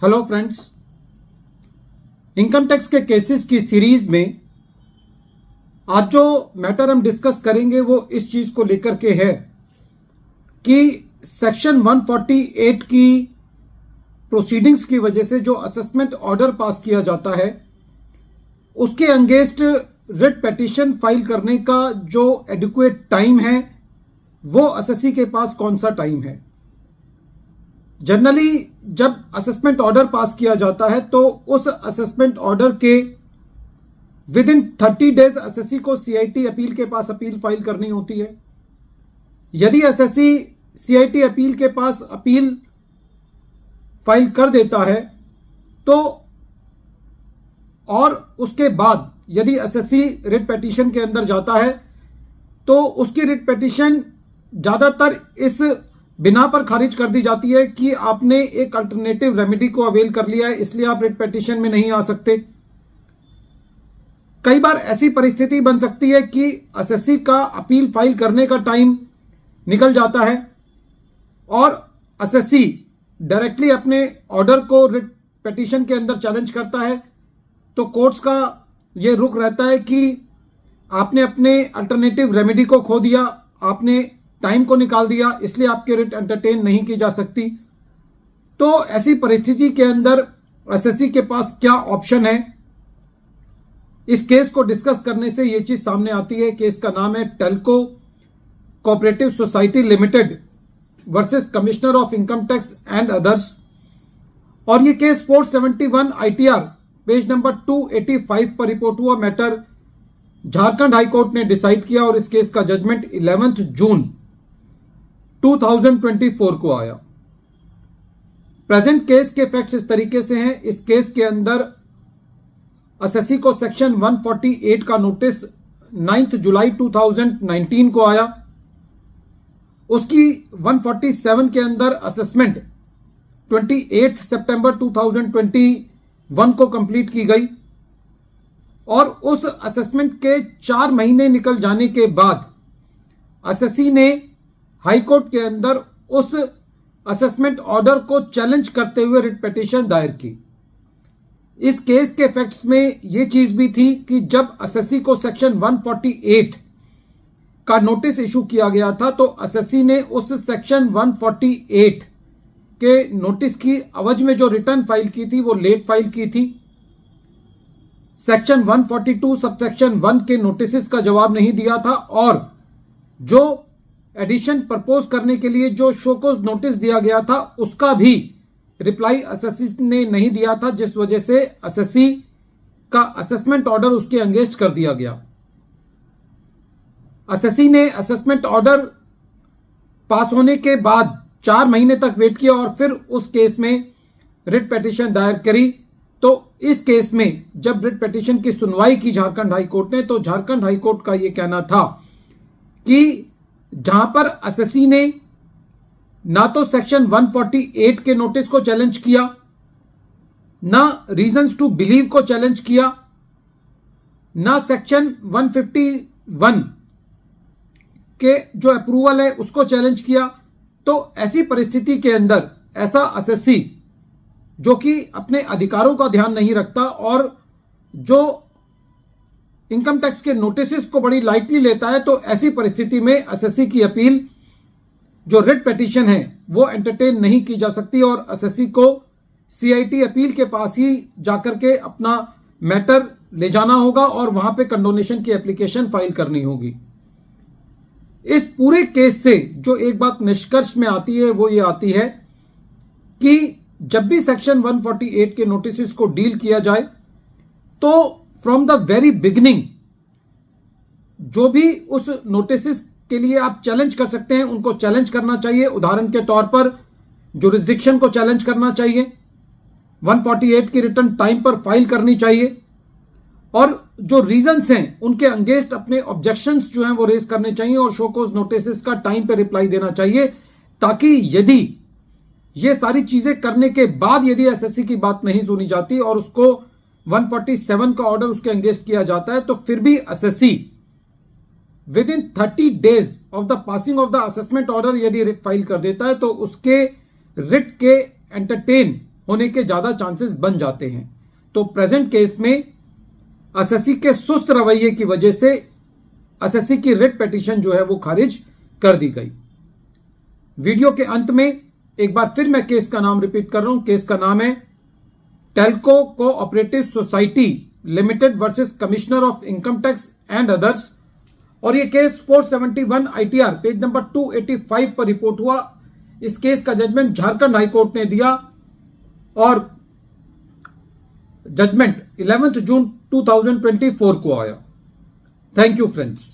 Hello friends, income tax के cases की series में आज जो मैटर हम डिस्कस करेंगे वो इस चीज को लेकर के है कि सेक्शन 148 की प्रोसीडिंग्स की वजह से जो असेसमेंट ऑर्डर पास किया जाता है उसके अगेंस्ट रिट पिटीशन फाइल करने का जो एडिक्वेट टाइम है वो एसएससी के पास कौन सा टाइम है। जनरली जब असेसमेंट ऑर्डर पास किया जाता है तो उस असेसमेंट ऑर्डर के विद इन 30 डेज एसएससी को सीआईटी अपील के पास अपील फाइल करनी होती है। यदि एसएससी सीआईटी अपील के पास अपील फाइल कर देता है तो और उसके बाद यदि एसएससी रिट पिटीशन के अंदर जाता है तो उसकी रिट पिटीशन ज्यादातर इस बिना पर खारिज कर दी जाती है कि आपने एक अल्टरनेटिव रेमेडी को अवेल कर लिया है, इसलिए आप रिट पिटीशन में नहीं आ सकते। कई बार ऐसी परिस्थिति बन सकती है कि एसएससी का अपील फाइल करने का टाइम निकल जाता है और एसएससी डायरेक्टली अपने ऑर्डर को रिट पिटीशन के अंदर चैलेंज करता है, तो कोर्ट्स का यह रुख रहता है कि आपने अपने अल्टरनेटिव रेमेडी को खो दिया, आपने टाइम को निकाल दिया, इसलिए आपकी रिट एंटरटेन नहीं की जा सकती। तो ऐसी परिस्थिति के अंदर एसएससी के पास क्या ऑप्शन है, इस केस को डिस्कस करने से यह चीज सामने आती है। केस का नाम है Telco cooperative society limited versus commissioner of income tax and others, और यह केस 471 आईटीआर पेज नंबर 285 पर रिपोर्ट हुआ मैटर झारखंड हाईकोर्ट ने डिसाइड किया और इस केस का जजमेंट 11 जून 2024 को आया। प्रेजेंट केस के फैक्ट्स इस तरीके से हैं। इस केस के अंदर एसएससी को सेक्शन 148 का नोटिस 9 जुलाई 2019 को आया। उसकी 147 के अंदर असेसमेंट 28 सितंबर 2021 को कंप्लीट की गई और उस असेसमेंट के 4 महीने निकल जाने के बाद एसएससी ने हाईकोर्ट के अंदर उस असेसमेंट ऑर्डर को चैलेंज करते हुए रिट पिटीशन दायर की। इस केस के फैक्ट्स में यह चीज भी थी कि जब एसएससी को सेक्शन 148 का नोटिस इशू किया गया था तो एसएससी ने उस सेक्शन 148 के नोटिस की अवज में जो रिटर्न फाइल की थी वो लेट फाइल की थी। सेक्शन 142 सबसेक्शन 1 के नोटिस का जवाब नहीं दिया था और जो एडिशन प्रपोज करने के लिए जो शोकोज नोटिस दिया गया था उसका भी रिप्लाई एसएससी ने नहीं दिया था, जिस वजह से एसएससी का असेसमेंट ऑर्डर उसके अगेंस्ट कर दिया गया। एसएससी ने असेसमेंट ऑर्डर पास होने के बाद 4 महीने तक वेट किया और फिर उस केस में रिट पिटीशन दायर करी। तो इस केस में जब रिट पिटीशन की सुनवाई की झारखंड हाईकोर्ट ने, तो झारखंड हाईकोर्ट का यह कहना था कि जहां पर एसएससी ने ना तो सेक्शन 148 के नोटिस को चैलेंज किया, ना रीजंस टू बिलीव को चैलेंज किया, ना सेक्शन 151 के जो अप्रूवल है उसको चैलेंज किया, तो ऐसी परिस्थिति के अंदर ऐसा एसएससी जो कि अपने अधिकारों का ध्यान नहीं रखता और जो इनकम टैक्स के नोटिस को बड़ी लाइटली लेता है, तो ऐसी परिस्थिति में एसएससी की अपील जो रिट पिटीशन है वो एंटरटेन नहीं की जा सकती और एसएससी को सीआईटी अपील के पास ही जाकर के अपना मैटर ले जाना होगा और वहां पे कंडोनेशन की एप्लीकेशन फाइल करनी होगी। इस पूरे केस से जो एक बात निष्कर्ष में आती है वो ये आती है कि जब भी सेक्शन 148 के नोटिस को डील किया जाए तो फ्रॉम द वेरी बिगिनिंग जो भी उस नोटिस के लिए आप चैलेंज कर सकते हैं उनको चैलेंज करना चाहिए। उदाहरण के तौर पर जुरिस्डिक्शन को चैलेंज करना चाहिए, 148 की रिटर्न टाइम पर फाइल करनी चाहिए और जो रीजंस हैं उनके अगेंस्ट अपने ऑब्जेक्शंस जो हैं वो रेज करने चाहिए और शोकोज नोटिस का टाइम पे रिप्लाई देना चाहिए, ताकि यदि ये सारी चीजें करने के बाद यदि एसएससी की बात नहीं सुनी जाती और उसको 147 का ऑर्डर उसके अगेंस्ट किया जाता है तो फिर भी SSC with in 30 days of the passing of the assessment order यदि रिट फाइल कर देता है तो उसके रिट के एंटरटेन होने के ज्यादा चांसेस बन जाते हैं। तो प्रेजेंट केस में एसएससी के सुस्त रवैये की वजह से एसएससी की रिट पिटीशन जो है वो खारिज कर दी गई। वीडियो के अंत में एक बार फिर मैं केस का नाम रिपीट कर रहा हूं। केस का नाम है Telco cooperative society limited versus commissioner of income tax and others, और ये केस 471 ITR पेज नंबर 285 पर रिपोर्ट हुआ। इस केस का जजमेंट झारखंड हाईकोर्ट ने दिया और जजमेंट 11 जून 2024 को आया। Thank you friends.